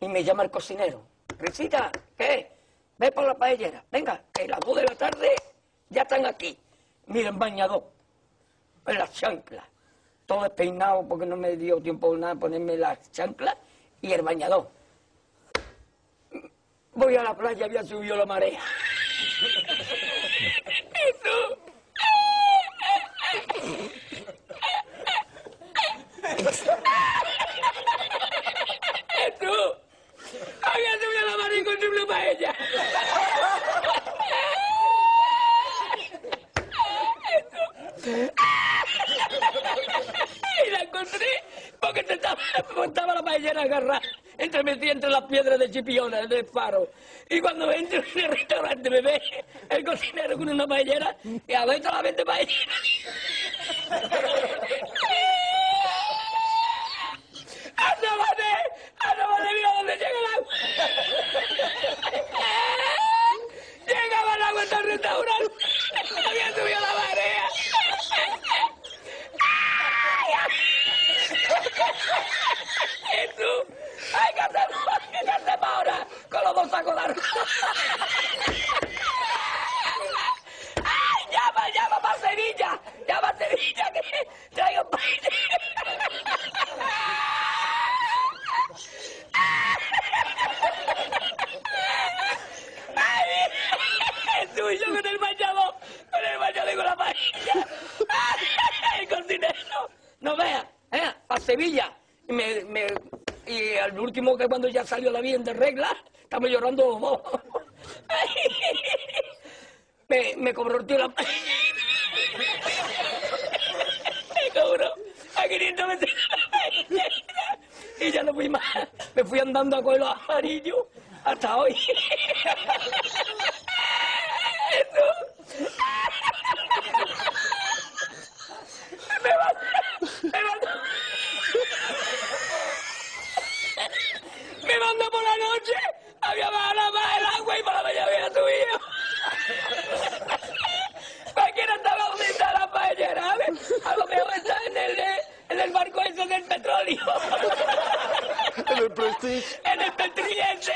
y me llama el cocinero. Risita, ¿qué? Ve por la paellera. Venga, que a las 2 de la tarde ya están aquí. Miren, bañador, en las chanclas. Todo despeinado porque no me dio tiempo nada ponerme las chanclas y el bañador. Voy a la playa, había subido la marea. Jesús. Jesús. Había subido la marea y con su paella. Y la encontré porque estaba la paellera agarrada metida entre las piedras de Chipiona, del faro. Y cuando entro en el restaurante me ve el cocinero con una paellera y a ver solamente paellera. ¡Asómate, mira dónde llega el agua! Llegaba el agua hasta el restaurante. Había subido la marea. Jesús, ¡ay, qué hacemos ahora! Con los dos sacos de arroz. ¡Ay, llama para Sevilla! ¡Llama a Sevilla que traigo un país! ¡Ay, Jesús, yo con el bañador y con la paella! ¡Ay, el cocinero! No veas, para Sevilla. Y al último, que cuando ya salió la bien de regla, estamos llorando los dos. Me cobró el tío la... Me cobró a 500 veces. Y ya no fui más. Me fui andando a coger los amarillos hasta hoy. Me mandó por la noche, había bajado más el agua y por la mañana había subido. Cualquiera estaba donde está la paellera, ¿sabes? A lo mejor está en el barco ese del petróleo. En el Prestige. En el Petrillense.